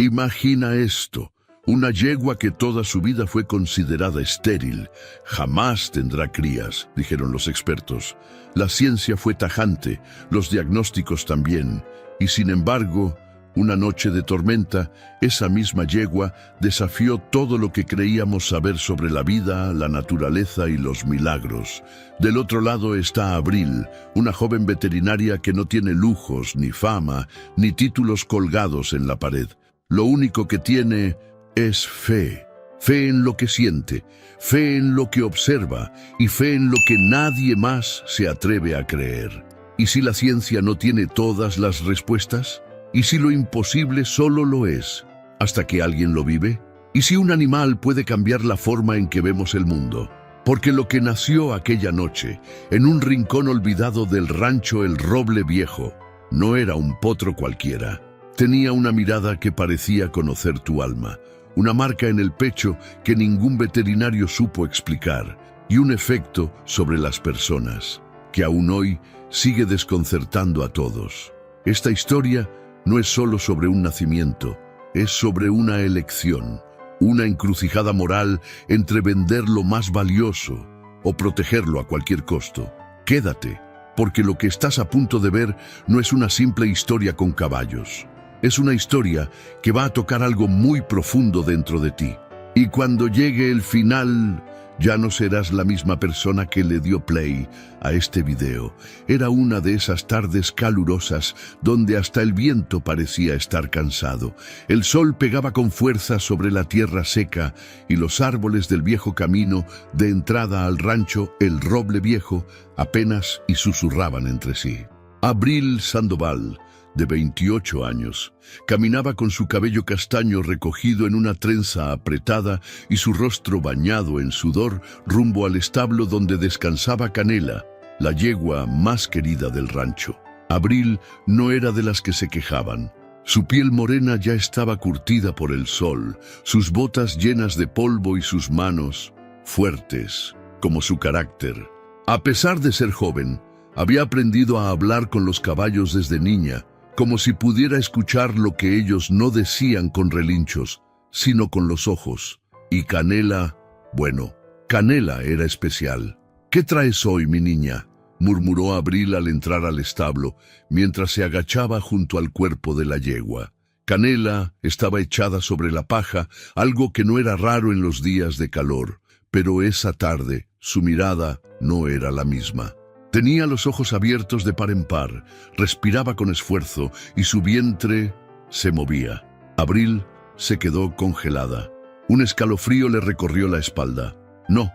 Imagina esto. Una yegua que toda su vida fue considerada estéril. Jamás tendrá crías, dijeron los expertos. La ciencia fue tajante, los diagnósticos también. Y sin embargo, una noche de tormenta, esa misma yegua desafió todo lo que creíamos saber sobre la vida, la naturaleza y los milagros. Del otro lado está Abril, una joven veterinaria que no tiene lujos, ni fama, ni títulos colgados en la pared. Lo único que tiene es fe. Fe en lo que siente, fe en lo que observa y fe en lo que nadie más se atreve a creer. ¿Y si la ciencia no tiene todas las respuestas? ¿Y si lo imposible solo lo es, hasta que alguien lo vive? ¿Y si un animal puede cambiar la forma en que vemos el mundo? Porque lo que nació aquella noche, en un rincón olvidado del rancho El Roble Viejo, no era un potro cualquiera. Tenía una mirada que parecía conocer tu alma, una marca en el pecho que ningún veterinario supo explicar, y un efecto sobre las personas, que aún hoy sigue desconcertando a todos. Esta historia no es solo sobre un nacimiento, es sobre una elección, una encrucijada moral entre vender lo más valioso o protegerlo a cualquier costo. Quédate, porque lo que estás a punto de ver no es una simple historia con caballos. Es una historia que va a tocar algo muy profundo dentro de ti. Y cuando llegue el final, ya no serás la misma persona que le dio play a este video. Era una de esas tardes calurosas donde hasta el viento parecía estar cansado. El sol pegaba con fuerza sobre la tierra seca y los árboles del viejo camino de entrada al rancho El Roble Viejo apenas y susurraban entre sí. Abril Sandoval, de 28 años, caminaba con su cabello castaño recogido en una trenza apretada y su rostro bañado en sudor rumbo al establo donde descansaba Canela, la yegua más querida del rancho. Abril no era de las que se quejaban. Su piel morena ya estaba curtida por el sol, sus botas llenas de polvo y sus manos fuertes, como su carácter. A pesar de ser joven, había aprendido a hablar con los caballos desde niña, como si pudiera escuchar lo que ellos no decían con relinchos, sino con los ojos. Y Canela, bueno, Canela era especial. «¿Qué traes hoy, mi niña?», murmuró Abril al entrar al establo, mientras se agachaba junto al cuerpo de la yegua. Canela estaba echada sobre la paja, algo que no era raro en los días de calor, pero esa tarde su mirada no era la misma. Tenía los ojos abiertos de par en par, respiraba con esfuerzo y su vientre se movía. Abril se quedó congelada. Un escalofrío le recorrió la espalda. No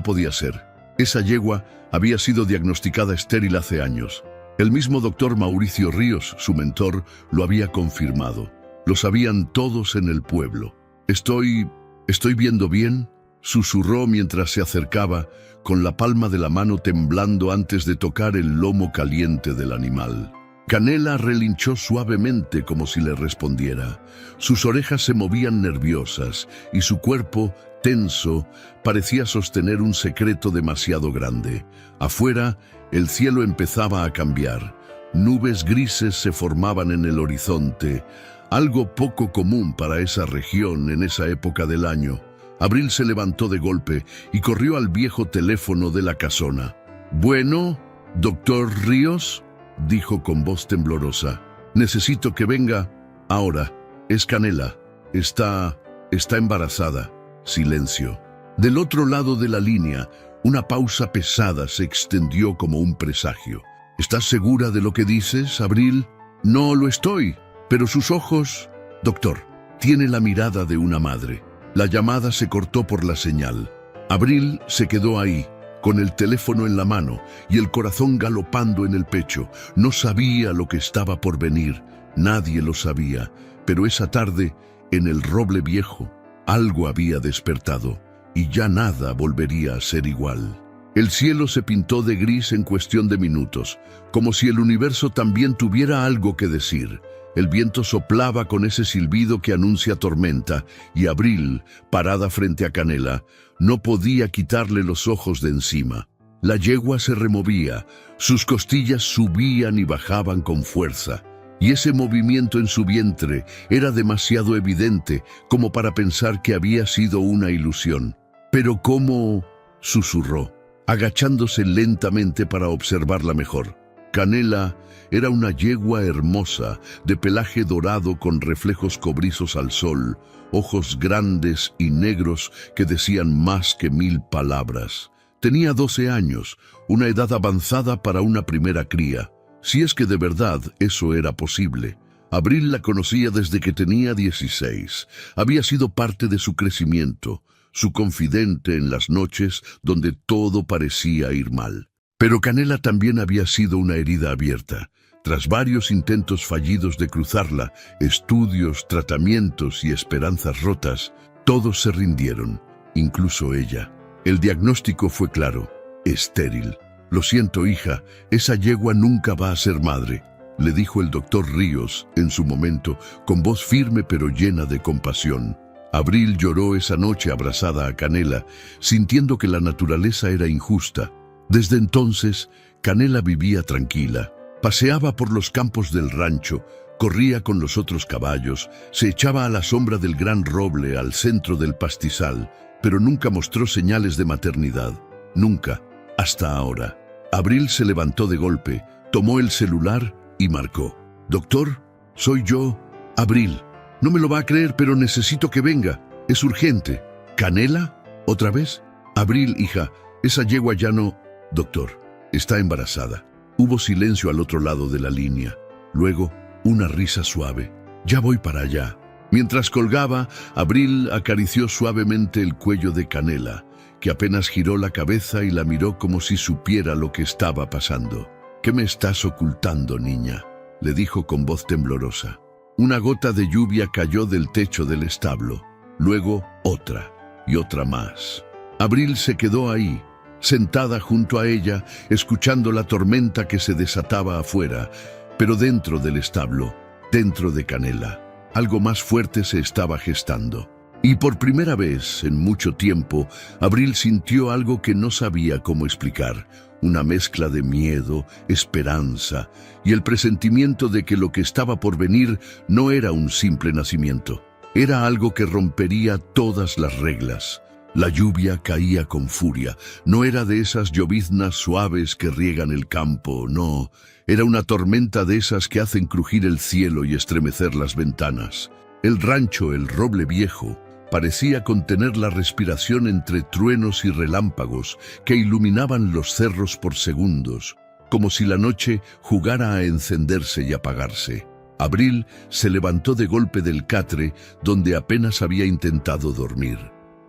podía ser. Esa yegua había sido diagnosticada estéril hace años. El mismo doctor Mauricio Ríos, su mentor, lo había confirmado. Lo sabían todos en el pueblo. ¿Estoy viendo bien?», susurró mientras se acercaba, con la palma de la mano temblando antes de tocar el lomo caliente del animal. Canela relinchó suavemente como si le respondiera. Sus orejas se movían nerviosas y su cuerpo, tenso, parecía sostener un secreto demasiado grande. Afuera, el cielo empezaba a cambiar. Nubes grises se formaban en el horizonte, algo poco común para esa región en esa época del año. Abril se levantó de golpe y corrió al viejo teléfono de la casona. «Bueno, doctor Ríos», dijo con voz temblorosa. «Necesito que venga ahora. Es Canela. Está embarazada». Silencio. Del otro lado de la línea, una pausa pesada se extendió como un presagio. «¿Estás segura de lo que dices, Abril?». «No lo estoy, pero sus ojos...». «Doctor, tiene la mirada de una madre». La llamada se cortó por la señal. Abril se quedó ahí, con el teléfono en la mano y el corazón galopando en el pecho. No sabía lo que estaba por venir, nadie lo sabía, pero esa tarde, en el Roble Viejo, algo había despertado y ya nada volvería a ser igual. El cielo se pintó de gris en cuestión de minutos, como si el universo también tuviera algo que decir. El viento soplaba con ese silbido que anuncia tormenta, y Abril, parada frente a Canela, no podía quitarle los ojos de encima. La yegua se removía, sus costillas subían y bajaban con fuerza, y ese movimiento en su vientre era demasiado evidente como para pensar que había sido una ilusión. «¿Pero cómo?», susurró, agachándose lentamente para observarla mejor. Canela era una yegua hermosa, de pelaje dorado con reflejos cobrizos al sol, ojos grandes y negros que decían más que 1000 palabras. Tenía 12 años, una edad avanzada para una primera cría, si es que de verdad eso era posible. Abril la conocía desde que tenía 16. Había sido parte de su crecimiento, su confidente en las noches donde todo parecía ir mal. Pero Canela también había sido una herida abierta. Tras varios intentos fallidos de cruzarla, estudios, tratamientos y esperanzas rotas, todos se rindieron, incluso ella. El diagnóstico fue claro: estéril. «Lo siento, hija, esa yegua nunca va a ser madre», le dijo el doctor Ríos en su momento, con voz firme pero llena de compasión. Abril lloró esa noche abrazada a Canela, sintiendo que la naturaleza era injusta. Desde entonces, Canela vivía tranquila. Paseaba por los campos del rancho, corría con los otros caballos, se echaba a la sombra del gran roble al centro del pastizal, pero nunca mostró señales de maternidad. Nunca, hasta ahora. Abril se levantó de golpe, tomó el celular y marcó. «Doctor, soy yo, Abril. No me lo va a creer, pero necesito que venga. Es urgente». «¿Canela? ¿Otra vez?» «Abril, hija, esa yegua ya no...» «Doctor, está embarazada». Hubo silencio al otro lado de la línea. Luego, una risa suave. «Ya voy para allá». Mientras colgaba, Abril acarició suavemente el cuello de Canela, que apenas giró la cabeza y la miró como si supiera lo que estaba pasando. «¿Qué me estás ocultando, niña?», le dijo con voz temblorosa. Una gota de lluvia cayó del techo del establo. Luego otra y otra más. Abril se quedó ahí, sentada junto a ella, escuchando la tormenta que se desataba afuera, pero dentro del establo, dentro de Canela, algo más fuerte se estaba gestando. Y por primera vez en mucho tiempo, Abril sintió algo que no sabía cómo explicar, una mezcla de miedo, esperanza y el presentimiento de que lo que estaba por venir no era un simple nacimiento. Era algo que rompería todas las reglas. La lluvia caía con furia. No era de esas lloviznas suaves que riegan el campo, no. Era una tormenta de esas que hacen crujir el cielo y estremecer las ventanas. El rancho, el roble viejo, parecía contener la respiración entre truenos y relámpagos que iluminaban los cerros por segundos, como si la noche jugara a encenderse y apagarse. Abril se levantó de golpe del catre donde apenas había intentado dormir.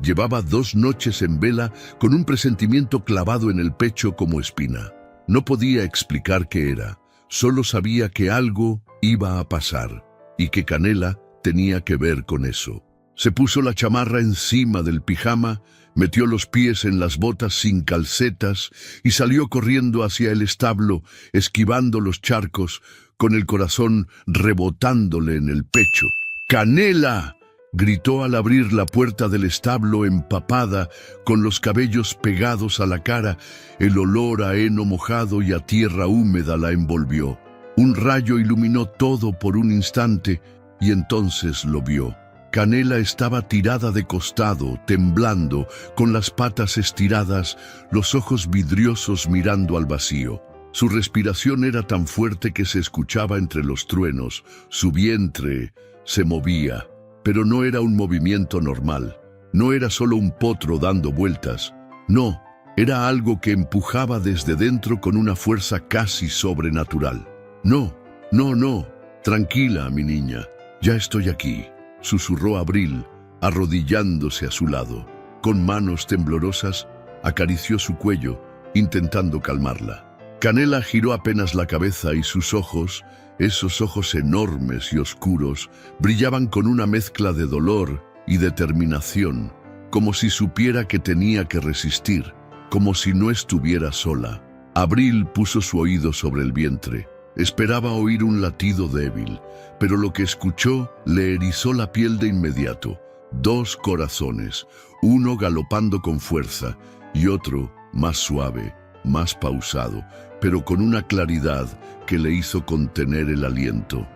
Llevaba 2 noches en vela con un presentimiento clavado en el pecho como espina. No podía explicar qué era, solo sabía que algo iba a pasar y que Canela tenía que ver con eso. Se puso la chamarra encima del pijama, metió los pies en las botas sin calcetas y salió corriendo hacia el establo, esquivando los charcos, con el corazón rebotándole en el pecho. «¡Canela!», gritó al abrir la puerta del establo empapada, con los cabellos pegados a la cara. El olor a heno mojado y a tierra húmeda la envolvió. Un rayo iluminó todo por un instante y entonces lo vio. Canela estaba tirada de costado, temblando, con las patas estiradas, los ojos vidriosos mirando al vacío. Su respiración era tan fuerte que se escuchaba entre los truenos. Su vientre se movía, pero no era un movimiento normal. No era solo un potro dando vueltas. No, era algo que empujaba desde dentro con una fuerza casi sobrenatural. «No, no, no, tranquila, mi niña, ya estoy aquí», susurró Abril, arrodillándose a su lado. Con manos temblorosas, acarició su cuello, intentando calmarla. Canela giró apenas la cabeza y sus ojos, esos ojos enormes y oscuros, brillaban con una mezcla de dolor y determinación, como si supiera que tenía que resistir, como si no estuviera sola. Abril puso su oído sobre el vientre. Esperaba oír un latido débil, pero lo que escuchó le erizó la piel de inmediato. 2 corazones, uno galopando con fuerza y otro más suave, más pausado, pero con una claridad que le hizo contener el aliento.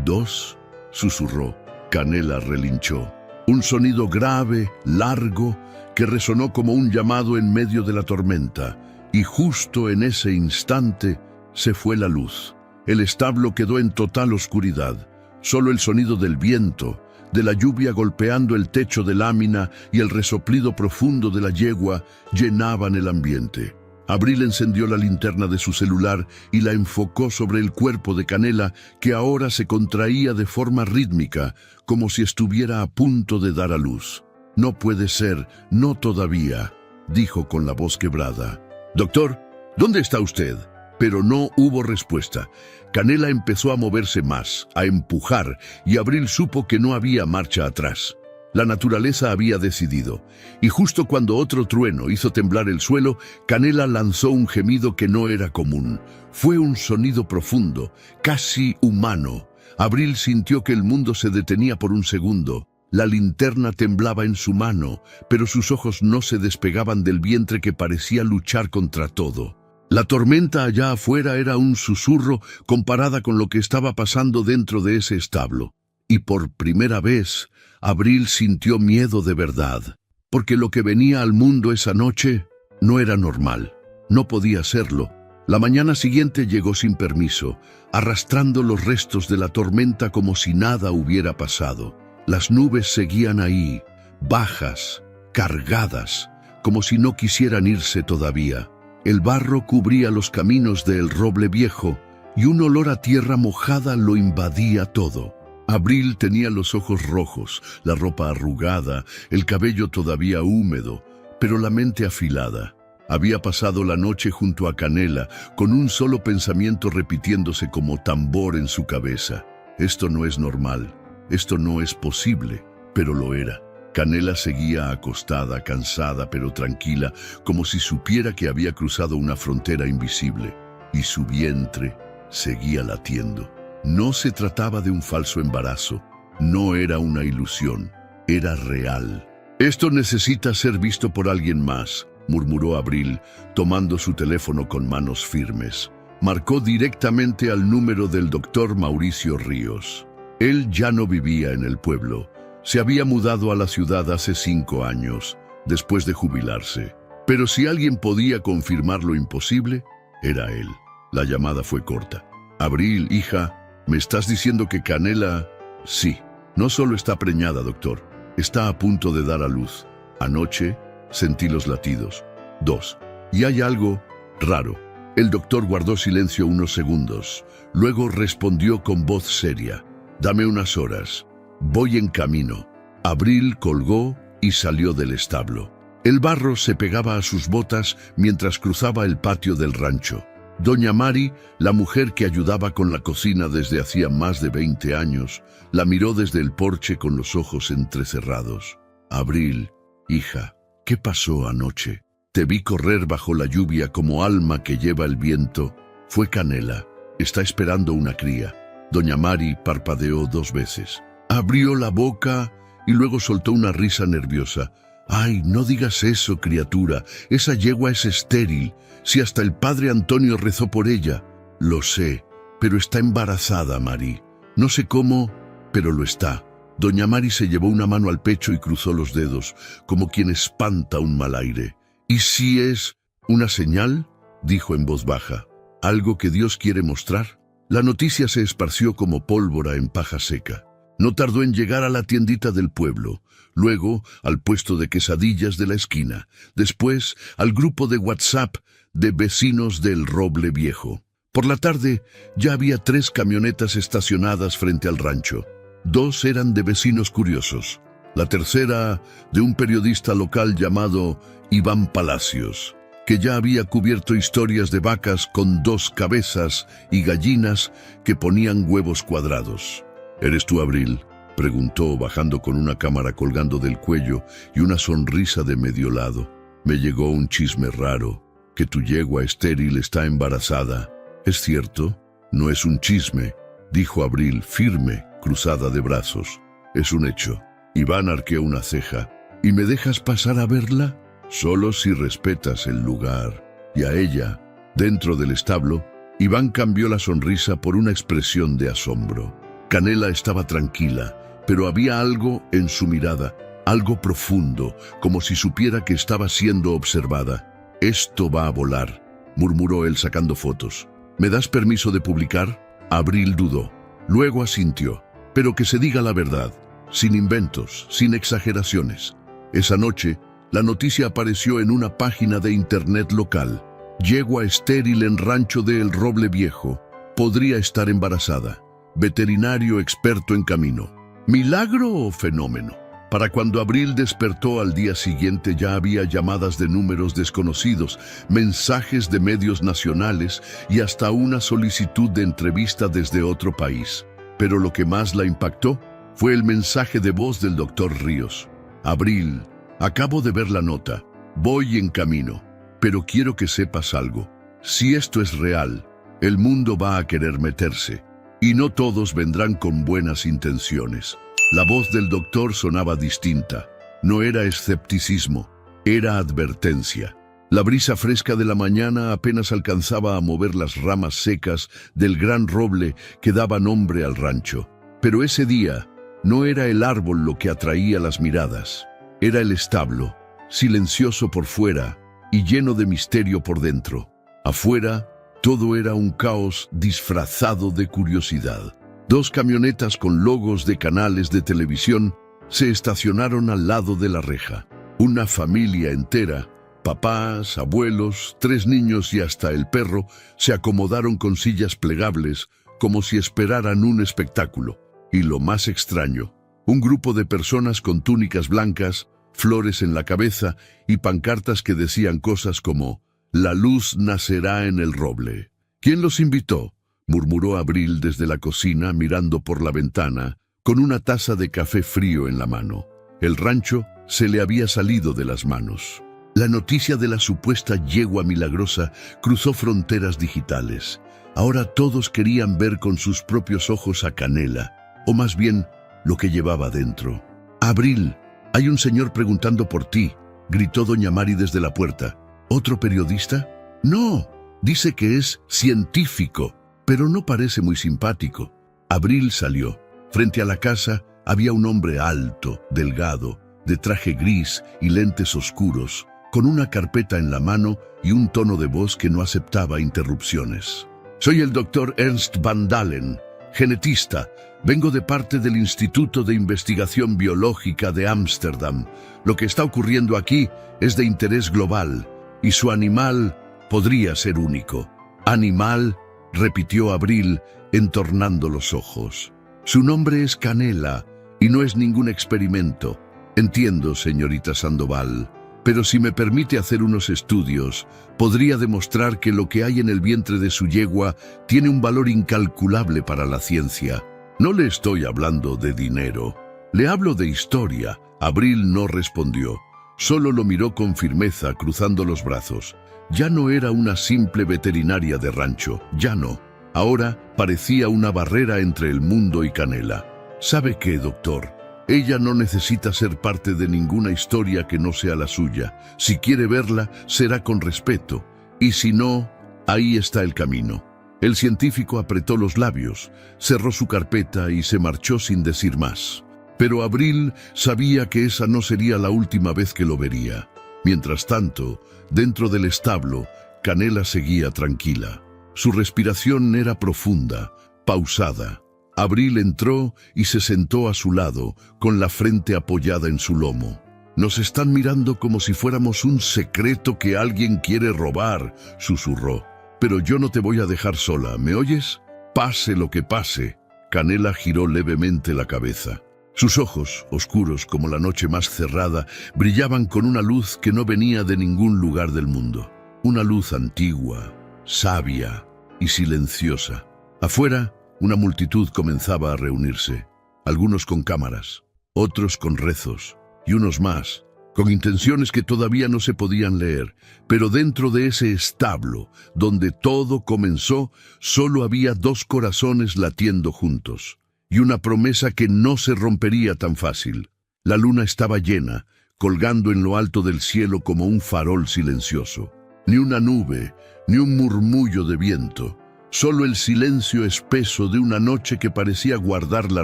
2, susurró. Canela relinchó. Un sonido grave, largo, que resonó como un llamado en medio de la tormenta, y justo en ese instante se fue la luz. El establo quedó en total oscuridad. Solo el sonido del viento, de la lluvia golpeando el techo de lámina y el resoplido profundo de la yegua llenaban el ambiente. Abril encendió la linterna de su celular y la enfocó sobre el cuerpo de Canela, que ahora se contraía de forma rítmica, como si estuviera a punto de dar a luz. «No puede ser, no todavía», dijo con la voz quebrada. «Doctor, ¿dónde está usted?» Pero no hubo respuesta. Canela empezó a moverse más, a empujar, y Abril supo que no había marcha atrás. La naturaleza había decidido, y justo cuando otro trueno hizo temblar el suelo, Canela lanzó un gemido que no era común. Fue un sonido profundo, casi humano. Abril sintió que el mundo se detenía por un segundo. La linterna temblaba en su mano, pero sus ojos no se despegaban del vientre que parecía luchar contra todo. La tormenta allá afuera era un susurro comparada con lo que estaba pasando dentro de ese establo. Y por primera vez, Abril sintió miedo de verdad, porque lo que venía al mundo esa noche no era normal. No podía serlo. La mañana siguiente llegó sin permiso, arrastrando los restos de la tormenta como si nada hubiera pasado. Las nubes seguían ahí, bajas, cargadas, como si no quisieran irse todavía. El barro cubría los caminos del Roble Viejo y un olor a tierra mojada lo invadía todo. Abril tenía los ojos rojos, la ropa arrugada, el cabello todavía húmedo, pero la mente afilada. Había pasado la noche junto a Canela, con un solo pensamiento repitiéndose como tambor en su cabeza. Esto no es normal, esto no es posible, pero lo era. Canela seguía acostada, cansada pero tranquila, como si supiera que había cruzado una frontera invisible, y su vientre seguía latiendo. No se trataba de un falso embarazo, no era una ilusión, era real. «Esto necesita ser visto por alguien más», murmuró Abril, tomando su teléfono con manos firmes. Marcó directamente al número del doctor Mauricio Ríos. Él ya no vivía en el pueblo. Se había mudado a la ciudad hace 5 años, después de jubilarse. Pero si alguien podía confirmar lo imposible, era él. La llamada fue corta. «Abril, hija, ¿me estás diciendo que Canela...?» «Sí, no solo está preñada, doctor, está a punto de dar a luz. Anoche sentí los latidos. 2. Y hay algo raro». El doctor guardó silencio unos segundos. Luego respondió con voz seria. «Dame unas horas. Voy en camino». Abril colgó y salió del establo. El barro se pegaba a sus botas mientras cruzaba el patio del rancho. Doña Mari, la mujer que ayudaba con la cocina desde hacía más de 20 años, la miró desde el porche con los ojos entrecerrados. «Abril, hija, ¿qué pasó anoche? Te vi correr bajo la lluvia como alma que lleva el viento. Fue Canela. Está esperando una cría». Doña Mari parpadeó 2 veces. Abrió la boca y luego soltó una risa nerviosa. «Ay, no digas eso, criatura. Esa yegua es estéril. Si hasta el padre Antonio rezó por ella». «Lo sé, pero está embarazada, Mari. No sé cómo, pero lo está». Doña Mari se llevó una mano al pecho y cruzó los dedos, como quien espanta un mal aire. «¿Y si es una señal?», dijo en voz baja. «¿Algo que Dios quiere mostrar?». La noticia se esparció como pólvora en paja seca. No tardó en llegar a la tiendita del pueblo, luego al puesto de quesadillas de la esquina, después al grupo de WhatsApp de vecinos del Roble Viejo. Por la tarde ya había 3 camionetas estacionadas frente al rancho. 2 eran de vecinos curiosos. La tercera de un periodista local llamado Iván Palacios, que ya había cubierto historias de vacas con 2 cabezas y gallinas que ponían huevos cuadrados. «¿Eres tú, Abril?», preguntó, bajando con una cámara colgando del cuello y una sonrisa de medio lado. «Me llegó un chisme raro, que tu yegua estéril está embarazada. ¿Es cierto?». «No es un chisme», dijo Abril, firme, cruzada de brazos. «Es un hecho». Iván arqueó una ceja. «¿Y me dejas pasar a verla?». «Solo si respetas el lugar». Y a ella, dentro del establo, Iván cambió la sonrisa por una expresión de asombro. Canela estaba tranquila, pero había algo en su mirada, algo profundo, como si supiera que estaba siendo observada. «Esto va a volar», murmuró él sacando fotos. «¿Me das permiso de publicar?» Abril dudó. Luego asintió. «Pero que se diga la verdad, sin inventos, sin exageraciones». Esa noche, la noticia apareció en una página de internet local. Yegua estéril en rancho de El Roble Viejo. Podría estar embarazada. Veterinario experto en camino. ¿Milagro o fenómeno? Para cuando Abril despertó al día siguiente ya había llamadas de números desconocidos, mensajes de medios nacionales y hasta una solicitud de entrevista desde otro país. Pero lo que más la impactó fue el mensaje de voz del doctor Ríos. «Abril, acabo de ver la nota. Voy en camino. Pero quiero que sepas algo. Si esto es real, el mundo va a querer meterse. Y no todos vendrán con buenas intenciones». La voz del doctor sonaba distinta. No era escepticismo, era advertencia. La brisa fresca de la mañana apenas alcanzaba a mover las ramas secas del gran roble que daba nombre al rancho. Pero ese día no era el árbol lo que atraía las miradas. Era el establo, silencioso por fuera y lleno de misterio por dentro. Afuera, todo era un caos disfrazado de curiosidad. 2 camionetas con logos de canales de televisión se estacionaron al lado de la reja. Una familia entera, papás, abuelos, 3 niños y hasta el perro, se acomodaron con sillas plegables como si esperaran un espectáculo. Y lo más extraño, un grupo de personas con túnicas blancas, flores en la cabeza y pancartas que decían cosas como «La luz nacerá en el roble». ¿Quién los invitó?, murmuró Abril desde la cocina mirando por la ventana, con una taza de café frío en la mano. El rancho se le había salido de las manos. La noticia de la supuesta yegua milagrosa cruzó fronteras digitales. Ahora todos querían ver con sus propios ojos a Canela, o más bien, lo que llevaba dentro. «Abril, hay un señor preguntando por ti», gritó doña Mari desde la puerta. «¿Otro periodista?» «No, dice que es científico, pero no parece muy simpático». Abril salió. Frente a la casa había un hombre alto, delgado, de traje gris y lentes oscuros, con una carpeta en la mano y un tono de voz que no aceptaba interrupciones. «Soy el doctor Ernst Van Dalen, genetista. Vengo de parte del Instituto de Investigación Biológica de Ámsterdam. Lo que está ocurriendo aquí es de interés global, y su animal podría ser único». «¿Animal?», repitió Abril, entornando los ojos. «Su nombre es Canela, y no es ningún experimento. Entiendo, señorita Sandoval, pero si me permite hacer unos estudios, podría demostrar que lo que hay en el vientre de su yegua tiene un valor incalculable para la ciencia. No le estoy hablando de dinero, le hablo de historia». Abril no respondió, solo lo miró con firmeza, cruzando los brazos. Ya no era una simple veterinaria de rancho, ya no. Ahora parecía una barrera entre el mundo y Canela. «¿Sabe qué, doctor? Ella no necesita ser parte de ninguna historia que no sea la suya. Si quiere verla, será con respeto. Y si no, ahí está el camino». El científico apretó los labios, cerró su carpeta y se marchó sin decir más. Pero Abril sabía que esa no sería la última vez que lo vería. Mientras tanto, dentro del establo, Canela seguía tranquila. Su respiración era profunda, pausada. Abril entró y se sentó a su lado, con la frente apoyada en su lomo. «Nos están mirando como si fuéramos un secreto que alguien quiere robar», susurró. «Pero yo no te voy a dejar sola, ¿me oyes? Pase lo que pase». Canela giró levemente la cabeza. Sus ojos, oscuros como la noche más cerrada, brillaban con una luz que no venía de ningún lugar del mundo. Una luz antigua, sabia y silenciosa. Afuera, una multitud comenzaba a reunirse, algunos con cámaras, otros con rezos, y unos más, con intenciones que todavía no se podían leer. Pero dentro de ese establo, donde todo comenzó, solo había 2 corazones latiendo juntos, y una promesa que no se rompería tan fácil. La luna estaba llena, colgando en lo alto del cielo como un farol silencioso. Ni una nube, ni un murmullo de viento, solo el silencio espeso de una noche que parecía guardar la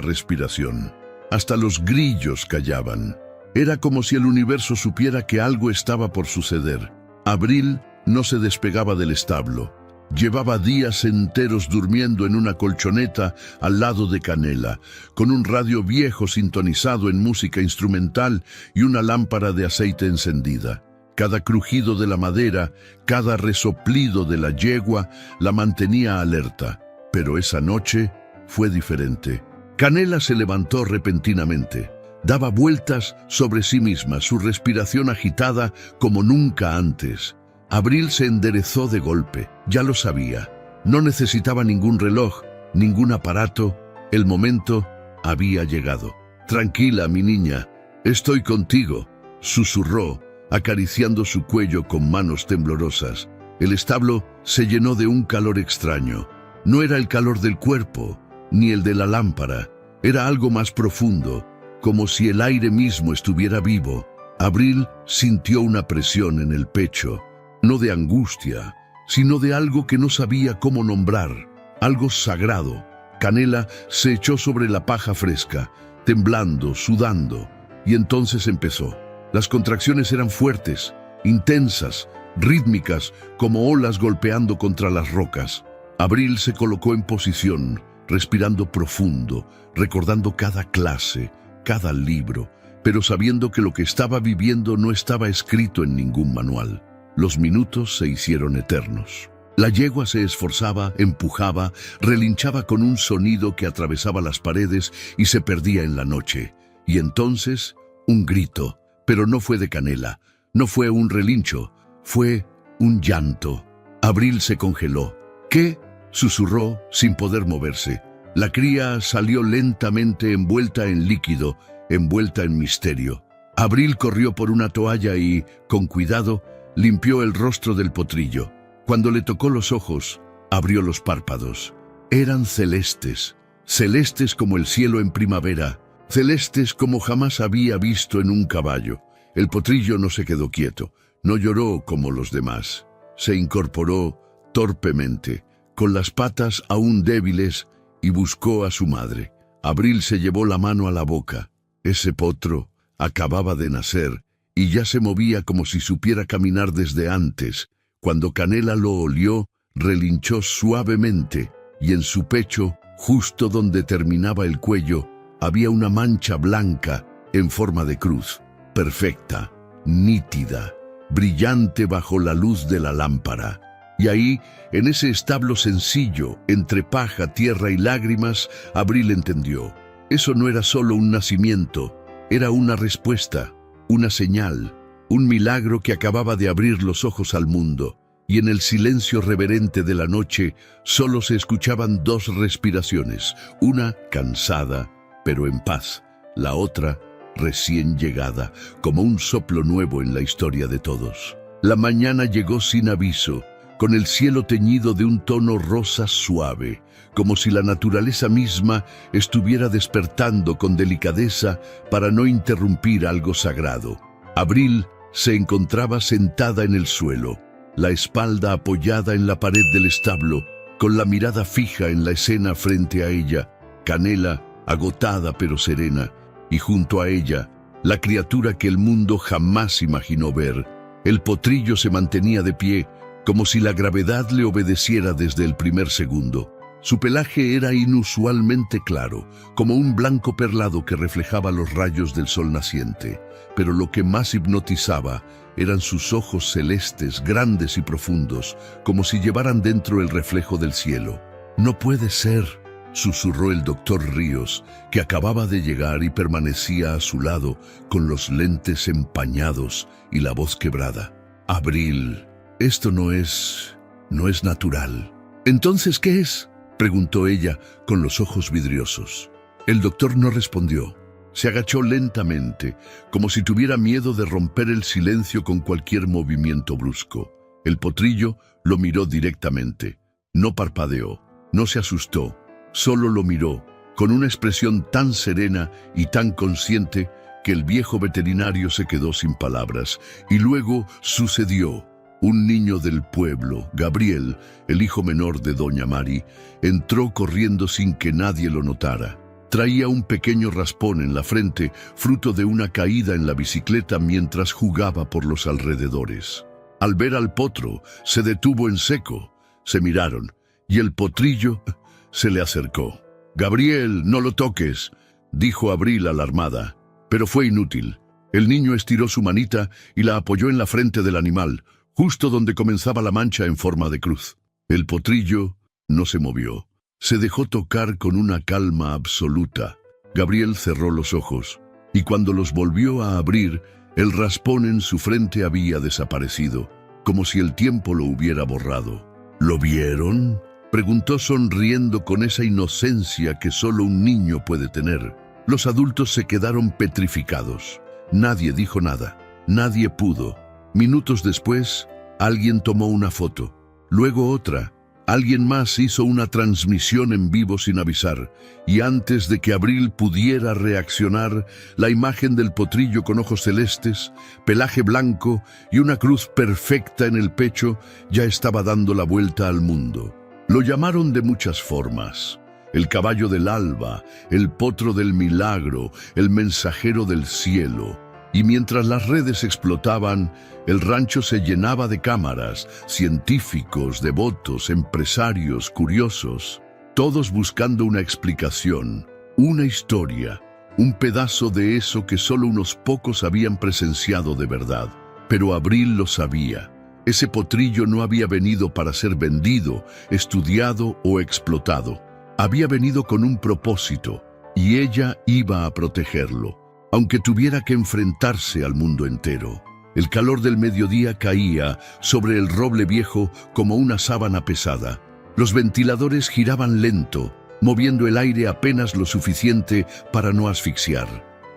respiración. Hasta los grillos callaban. Era como si el universo supiera que algo estaba por suceder. Abril no se despegaba del establo. Llevaba días enteros durmiendo en una colchoneta al lado de Canela, con un radio viejo sintonizado en música instrumental y una lámpara de aceite encendida. Cada crujido de la madera, cada resoplido de la yegua la mantenía alerta. Pero esa noche fue diferente. Canela se levantó repentinamente. Daba vueltas sobre sí misma, su respiración agitada como nunca antes. Abril se enderezó de golpe, ya lo sabía. No necesitaba ningún reloj, ningún aparato. El momento había llegado. «Tranquila, mi niña, estoy contigo», susurró, acariciando su cuello con manos temblorosas. El establo se llenó de un calor extraño. No era el calor del cuerpo, ni el de la lámpara. Era algo más profundo, como si el aire mismo estuviera vivo. Abril sintió una presión en el pecho. No de angustia, sino de algo que no sabía cómo nombrar, algo sagrado. Canela se echó sobre la paja fresca, temblando, sudando, y entonces empezó. Las contracciones eran fuertes, intensas, rítmicas, como olas golpeando contra las rocas. Abril se colocó en posición, respirando profundo, recordando cada clase, cada libro, pero sabiendo que lo que estaba viviendo no estaba escrito en ningún manual. Los minutos se hicieron eternos. La yegua se esforzaba, empujaba, relinchaba con un sonido que atravesaba las paredes y se perdía en la noche. Y entonces, un grito, pero no fue de Canela, no fue un relincho, fue un llanto. Abril se congeló. «¿Qué?», susurró sin poder moverse. La cría salió lentamente envuelta en líquido, envuelta en misterio. Abril corrió por una toalla y, con cuidado, limpió el rostro del potrillo. Cuando le tocó los ojos, abrió los párpados. Eran celestes, celestes como el cielo en primavera, celestes como jamás había visto en un caballo. El potrillo no se quedó quieto, no lloró como los demás. Se incorporó torpemente, con las patas aún débiles, y buscó a su madre. Abril se llevó la mano a la boca. Ese potro acababa de nacer, y ya se movía como si supiera caminar desde antes. Cuando Canela lo olió, relinchó suavemente, y en su pecho, justo donde terminaba el cuello, había una mancha blanca en forma de cruz, perfecta, nítida, brillante bajo la luz de la lámpara. Y ahí, en ese establo sencillo, entre paja, tierra y lágrimas, Abril entendió. Eso no era solo un nacimiento, era una respuesta, una señal, un milagro que acababa de abrir los ojos al mundo, y en el silencio reverente de la noche solo se escuchaban dos respiraciones, una cansada, pero en paz, la otra recién llegada, como un soplo nuevo en la historia de todos. La mañana llegó sin aviso, con el cielo teñido de un tono rosa suave, como si la naturaleza misma estuviera despertando con delicadeza para no interrumpir algo sagrado. Abril se encontraba sentada en el suelo, la espalda apoyada en la pared del establo, con la mirada fija en la escena frente a ella, Canela, agotada pero serena, y junto a ella, la criatura que el mundo jamás imaginó ver. El potrillo se mantenía de pie, como si la gravedad le obedeciera desde el primer segundo. Su pelaje era inusualmente claro, como un blanco perlado que reflejaba los rayos del sol naciente. Pero lo que más hipnotizaba eran sus ojos celestes, grandes y profundos, como si llevaran dentro el reflejo del cielo. «No puede ser», susurró el doctor Ríos, que acababa de llegar y permanecía a su lado, con los lentes empañados y la voz quebrada. «Abril, esto no es natural». «¿Entonces qué es?», preguntó ella con los ojos vidriosos. El doctor no respondió. Se agachó lentamente, como si tuviera miedo de romper el silencio con cualquier movimiento brusco. El potrillo lo miró directamente. No parpadeó, no se asustó, solo lo miró, con una expresión tan serena y tan consciente que el viejo veterinario se quedó sin palabras. Y luego sucedió. Un niño del pueblo, Gabriel, el hijo menor de doña Mari, entró corriendo sin que nadie lo notara. Traía un pequeño raspón en la frente, fruto de una caída en la bicicleta mientras jugaba por los alrededores. Al ver al potro, se detuvo en seco. Se miraron, y el potrillo se le acercó. «Gabriel, no lo toques», dijo Abril alarmada. Pero fue inútil. El niño estiró su manita y la apoyó en la frente del animal, justo donde comenzaba la mancha en forma de cruz. El potrillo no se movió. Se dejó tocar con una calma absoluta. Gabriel cerró los ojos, y cuando los volvió a abrir, el raspón en su frente había desaparecido, como si el tiempo lo hubiera borrado. «¿Lo vieron?», preguntó sonriendo con esa inocencia que solo un niño puede tener. Los adultos se quedaron petrificados. Nadie dijo nada. Nadie pudo. Minutos después, alguien tomó una foto. Luego otra. Alguien más hizo una transmisión en vivo sin avisar. Y antes de que Abril pudiera reaccionar, la imagen del potrillo con ojos celestes, pelaje blanco y una cruz perfecta en el pecho ya estaba dando la vuelta al mundo. Lo llamaron de muchas formas: el caballo del alba, el potro del milagro, el mensajero del cielo. Y mientras las redes explotaban, el rancho se llenaba de cámaras, científicos, devotos, empresarios, curiosos, todos buscando una explicación, una historia, un pedazo de eso que solo unos pocos habían presenciado de verdad. Pero Abril lo sabía. Ese potrillo no había venido para ser vendido, estudiado o explotado. Había venido con un propósito, y ella iba a protegerlo, aunque tuviera que enfrentarse al mundo entero. El calor del mediodía caía sobre el roble viejo como una sábana pesada. Los ventiladores giraban lento, moviendo el aire apenas lo suficiente para no asfixiar.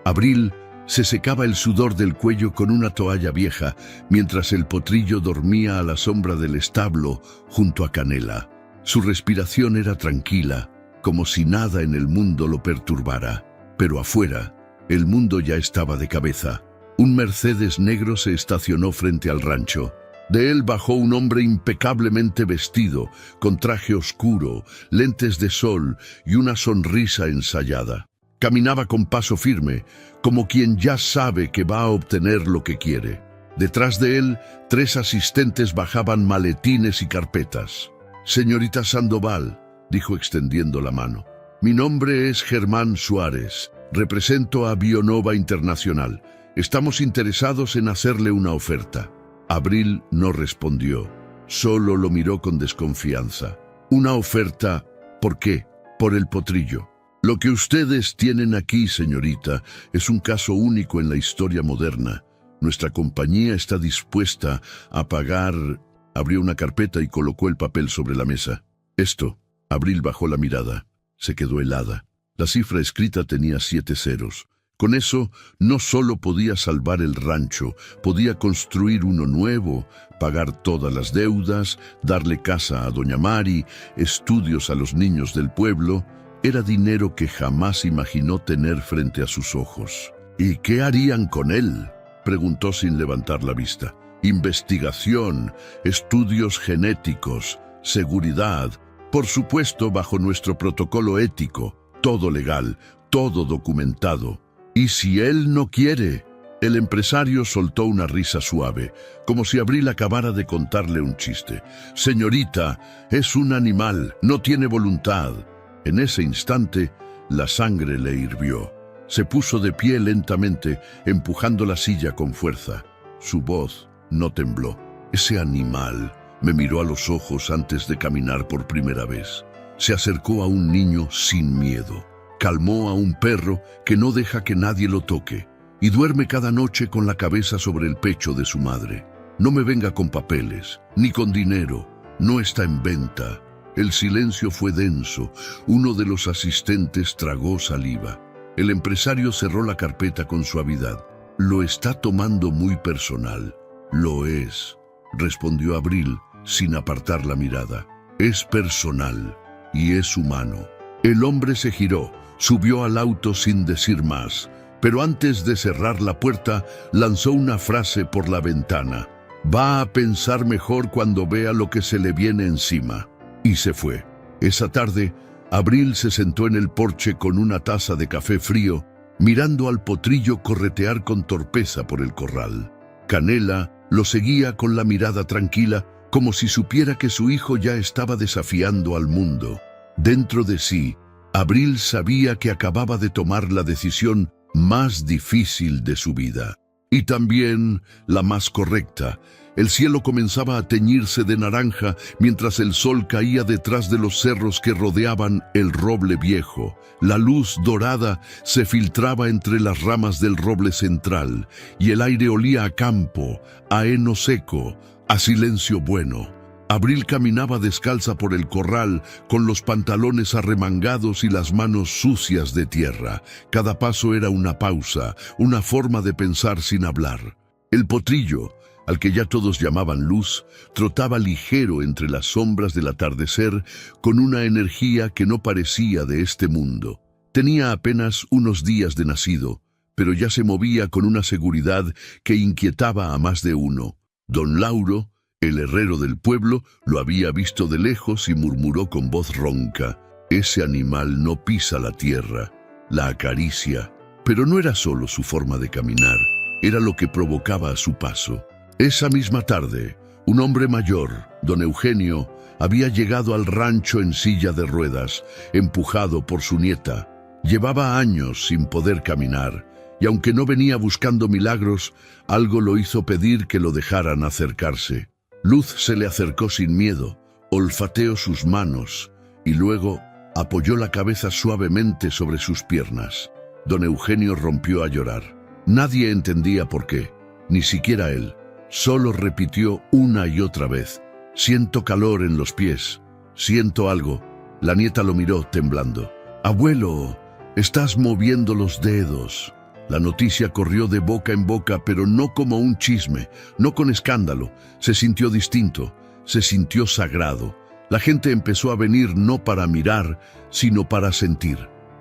Abril se secaba el sudor del cuello con una toalla vieja, mientras el potrillo dormía a la sombra del establo junto a Canela. Su respiración era tranquila, como si nada en el mundo lo perturbara. Pero afuera, el mundo ya estaba de cabeza. Un Mercedes negro se estacionó frente al rancho. De él bajó un hombre impecablemente vestido, con traje oscuro, lentes de sol y una sonrisa ensayada. Caminaba con paso firme, como quien ya sabe que va a obtener lo que quiere. Detrás de él, 3 asistentes bajaban maletines y carpetas. «Señorita Sandoval», dijo extendiendo la mano. «Mi nombre es Germán Suárez. Represento a Bionova Internacional. Estamos interesados en hacerle una oferta». Abril no respondió. Solo lo miró con desconfianza. «¿Una oferta? ¿Por qué?» «Por el potrillo. Lo que ustedes tienen aquí, señorita, es un caso único en la historia moderna. Nuestra compañía está dispuesta a pagar...» Abrió una carpeta y colocó el papel sobre la mesa. «Esto». Abril bajó la mirada. Se quedó helada. La cifra escrita tenía 7 ceros. Con eso, no solo podía salvar el rancho, podía construir uno nuevo, pagar todas las deudas, darle casa a doña Mari, estudios a los niños del pueblo. Era dinero que jamás imaginó tener frente a sus ojos. «¿Y qué harían con él?», preguntó sin levantar la vista. «Investigación, estudios genéticos, seguridad, por supuesto bajo nuestro protocolo ético, todo legal, todo documentado. ¿Y si él no quiere?». El empresario soltó una risa suave, como si Abril acabara de contarle un chiste. «Señorita, es un animal, no tiene voluntad». En ese instante, la sangre le hirvió. Se puso de pie lentamente, empujando la silla con fuerza. Su voz no tembló. «Ese animal me miró a los ojos antes de caminar por primera vez. Se acercó a un niño sin miedo. Calmó a un perro que no deja que nadie lo toque. Y duerme cada noche con la cabeza sobre el pecho de su madre. No me venga con papeles, ni con dinero. No está en venta». El silencio fue denso. Uno de los asistentes tragó saliva. El empresario cerró la carpeta con suavidad. «Lo está tomando muy personal». «Lo es», respondió Abril, sin apartar la mirada. «Es personal y es humano». El hombre se giró, subió al auto sin decir más, pero antes de cerrar la puerta, lanzó una frase por la ventana. Va a pensar mejor cuando vea lo que se le viene encima. Y se fue. Esa tarde, Abril se sentó en el porche con una taza de café frío, mirando al potrillo corretear con torpeza por el corral. Canela lo seguía con la mirada tranquila, como si supiera que su hijo ya estaba desafiando al mundo. Dentro de sí, Abril sabía que acababa de tomar la decisión más difícil de su vida. Y también la más correcta. El cielo comenzaba a teñirse de naranja mientras el sol caía detrás de los cerros que rodeaban el roble viejo. La luz dorada se filtraba entre las ramas del roble central y el aire olía a campo, a heno seco, a silencio bueno. Abril caminaba descalza por el corral, con los pantalones arremangados y las manos sucias de tierra. Cada paso era una pausa, una forma de pensar sin hablar. El potrillo, al que ya todos llamaban Luz, trotaba ligero entre las sombras del atardecer con una energía que no parecía de este mundo. Tenía apenas unos días de nacido, pero ya se movía con una seguridad que inquietaba a más de uno. Don Lauro, el herrero del pueblo, lo había visto de lejos y murmuró con voz ronca: «Ese animal no pisa la tierra, la acaricia». Pero no era solo su forma de caminar, era lo que provocaba a su paso. Esa misma tarde, un hombre mayor, don Eugenio, había llegado al rancho en silla de ruedas, empujado por su nieta. Llevaba años sin poder caminar, y aunque no venía buscando milagros, algo lo hizo pedir que lo dejaran acercarse. Luz se le acercó sin miedo, olfateó sus manos y luego apoyó la cabeza suavemente sobre sus piernas. Don Eugenio rompió a llorar. Nadie entendía por qué, ni siquiera él. Solo repitió una y otra vez: «Siento calor en los pies, siento algo». La nieta lo miró temblando. «Abuelo, estás moviendo los dedos». La noticia corrió de boca en boca, pero no como un chisme, no con escándalo. Se sintió distinto, se sintió sagrado. La gente empezó a venir no para mirar, sino para sentir.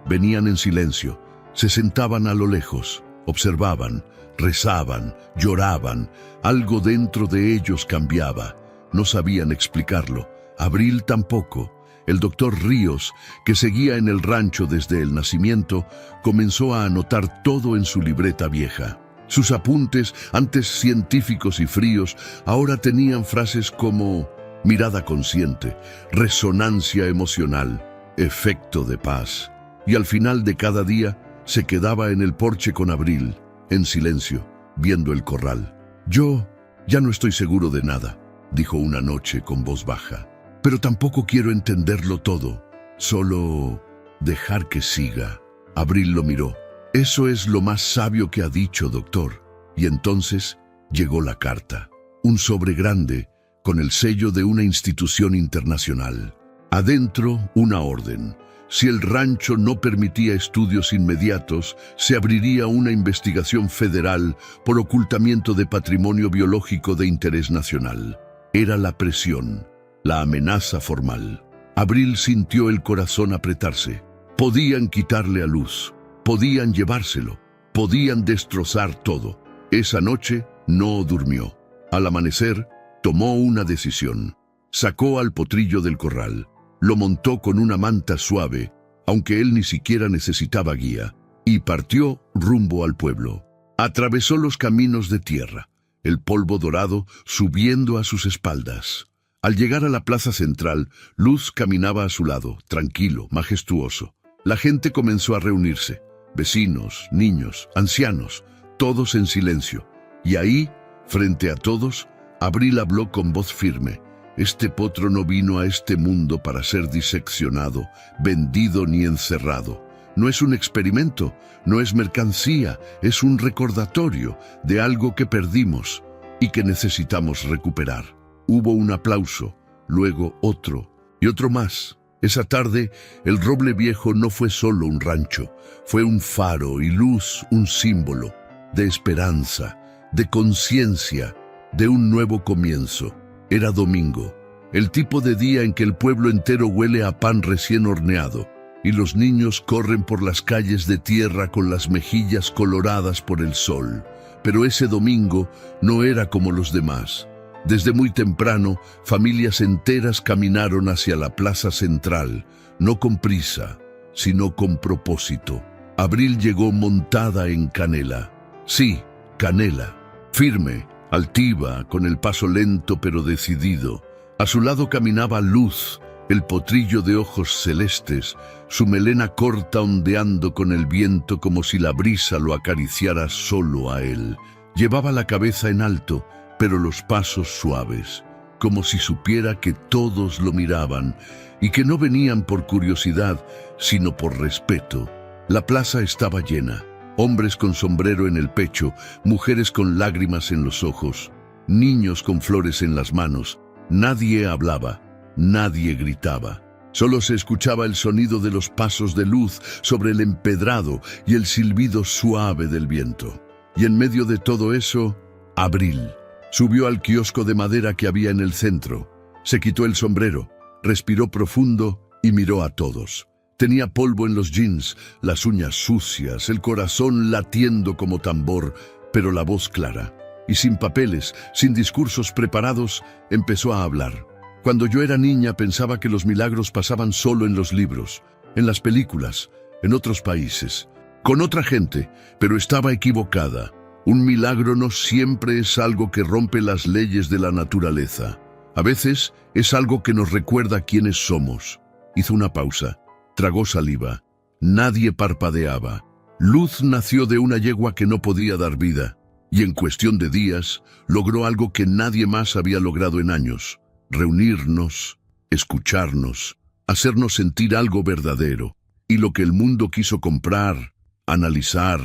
Venían en silencio, se sentaban a lo lejos, observaban, rezaban, lloraban. Algo dentro de ellos cambiaba. No sabían explicarlo. Abril tampoco. El doctor Ríos, que seguía en el rancho desde el nacimiento, comenzó a anotar todo en su libreta vieja. Sus apuntes, antes científicos y fríos, ahora tenían frases como mirada consciente, resonancia emocional, efecto de paz. Y al final de cada día se quedaba en el porche con Abril, en silencio, viendo el corral. «Yo ya no estoy seguro de nada», dijo una noche con voz baja. «Pero tampoco quiero entenderlo todo, solo dejar que siga». Abril lo miró. «Eso es lo más sabio que ha dicho, doctor». Y entonces llegó la carta. Un sobre grande, con el sello de una institución internacional. Adentro, una orden. Si el rancho no permitía estudios inmediatos, se abriría una investigación federal por ocultamiento de patrimonio biológico de interés nacional. Era la presión, la amenaza formal. Abril sintió el corazón apretarse. Podían quitarle a Luz, podían llevárselo, podían destrozar todo. Esa noche no durmió. Al amanecer, tomó una decisión. Sacó al potrillo del corral, lo montó con una manta suave, aunque él ni siquiera necesitaba guía, y partió rumbo al pueblo. Atravesó los caminos de tierra, el polvo dorado subiendo a sus espaldas. Al llegar a la plaza central, Luz caminaba a su lado, tranquilo, majestuoso. La gente comenzó a reunirse, vecinos, niños, ancianos, todos en silencio. Y ahí, frente a todos, Abril habló con voz firme. «Este potro no vino a este mundo para ser diseccionado, vendido ni encerrado. No es un experimento, no es mercancía, es un recordatorio de algo que perdimos y que necesitamos recuperar». Hubo un aplauso, luego otro y otro más. Esa tarde, el roble viejo no fue solo un rancho, fue un faro y Luz, un símbolo de esperanza, de conciencia, de un nuevo comienzo. Era domingo, el tipo de día en que el pueblo entero huele a pan recién horneado y los niños corren por las calles de tierra con las mejillas coloradas por el sol. Pero ese domingo no era como los demás. Desde muy temprano, familias enteras caminaron hacia la plaza central, no con prisa, sino con propósito. Abril llegó montada en Canela. Sí, Canela. Firme, altiva, con el paso lento pero decidido. A su lado caminaba Luz, el potrillo de ojos celestes, su melena corta ondeando con el viento como si la brisa lo acariciara solo a él. Llevaba la cabeza en alto, pero los pasos suaves, como si supiera que todos lo miraban y que no venían por curiosidad, sino por respeto. La plaza estaba llena, hombres con sombrero en el pecho, mujeres con lágrimas en los ojos, niños con flores en las manos. Nadie hablaba, nadie gritaba. Solo se escuchaba el sonido de los pasos de Luz sobre el empedrado y el silbido suave del viento. Y en medio de todo eso, Abril. Subió al kiosco de madera que había en el centro. Se quitó el sombrero, respiró profundo y miró a todos. Tenía polvo en los jeans, las uñas sucias, el corazón latiendo como tambor, pero la voz clara. Y sin papeles, sin discursos preparados, empezó a hablar. Cuando yo era niña pensaba que los milagros pasaban solo en los libros, en las películas, en otros países, con otra gente, pero estaba equivocada. Un milagro no siempre es algo que rompe las leyes de la naturaleza. A veces es algo que nos recuerda quiénes somos. Hizo una pausa, tragó saliva. Nadie parpadeaba. Luz nació de una yegua que no podía dar vida, y en cuestión de días logró algo que nadie más había logrado en años: reunirnos, escucharnos, hacernos sentir algo verdadero. Y lo que el mundo quiso comprar, analizar,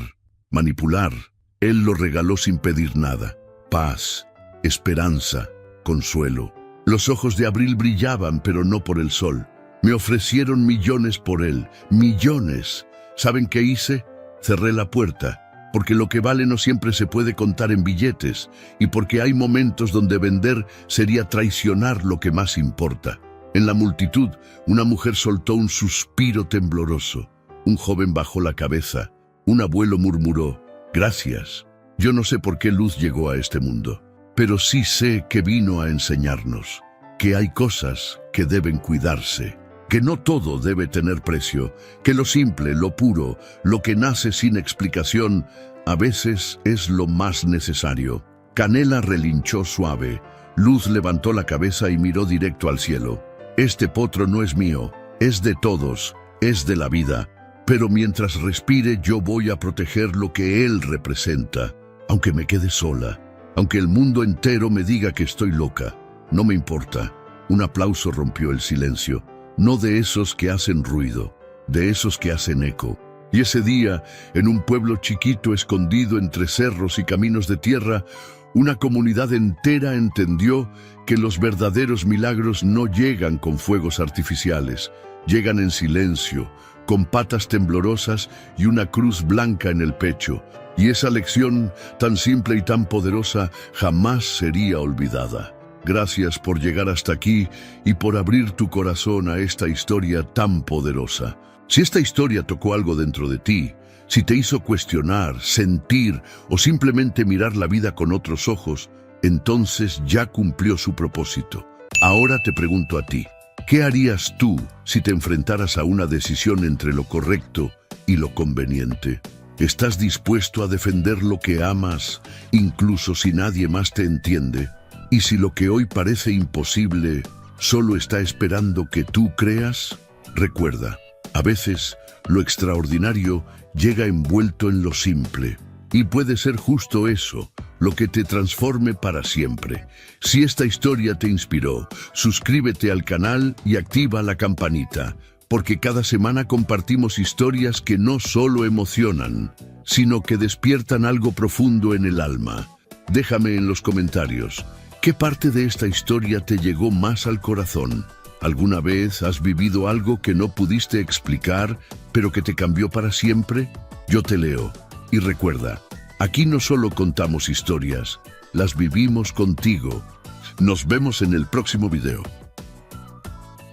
manipular, él lo regaló sin pedir nada. Paz, esperanza, consuelo. Los ojos de Abril brillaban, pero no por el sol. Me ofrecieron millones por él, millones. ¿Saben qué hice? Cerré la puerta, porque lo que vale no siempre se puede contar en billetes, y porque hay momentos donde vender sería traicionar lo que más importa. En la multitud, una mujer soltó un suspiro tembloroso. Un joven bajó la cabeza. Un abuelo murmuró: «Gracias». Yo no sé por qué Luz llegó a este mundo, pero sí sé que vino a enseñarnos que hay cosas que deben cuidarse, que no todo debe tener precio, que lo simple, lo puro, lo que nace sin explicación, a veces es lo más necesario. Canela relinchó suave. Luz levantó la cabeza y miró directo al cielo. Este potro no es mío, es de todos, es de la vida. Pero mientras respire yo voy a proteger lo que él representa, aunque me quede sola, aunque el mundo entero me diga que estoy loca. No me importa. Un aplauso rompió el silencio, no de esos que hacen ruido, de esos que hacen eco. Y ese día, en un pueblo chiquito escondido entre cerros y caminos de tierra, una comunidad entera entendió que los verdaderos milagros no llegan con fuegos artificiales, llegan en silencio, con patas temblorosas y una cruz blanca en el pecho. Y esa lección, tan simple y tan poderosa, jamás sería olvidada. Gracias por llegar hasta aquí y por abrir tu corazón a esta historia tan poderosa. Si esta historia tocó algo dentro de ti, si te hizo cuestionar, sentir o simplemente mirar la vida con otros ojos, entonces ya cumplió su propósito. Ahora te pregunto a ti, ¿qué harías tú si te enfrentaras a una decisión entre lo correcto y lo conveniente? ¿Estás dispuesto a defender lo que amas, incluso si nadie más te entiende? ¿Y si lo que hoy parece imposible solo está esperando que tú creas? Recuerda, a veces lo extraordinario llega envuelto en lo simple. Y puede ser justo eso, lo que te transforme para siempre. Si esta historia te inspiró, suscríbete al canal y activa la campanita, porque cada semana compartimos historias que no solo emocionan, sino que despiertan algo profundo en el alma. Déjame en los comentarios, ¿qué parte de esta historia te llegó más al corazón? ¿Alguna vez has vivido algo que no pudiste explicar, pero que te cambió para siempre? Yo te leo. Y recuerda, aquí no solo contamos historias, las vivimos contigo. Nos vemos en el próximo video.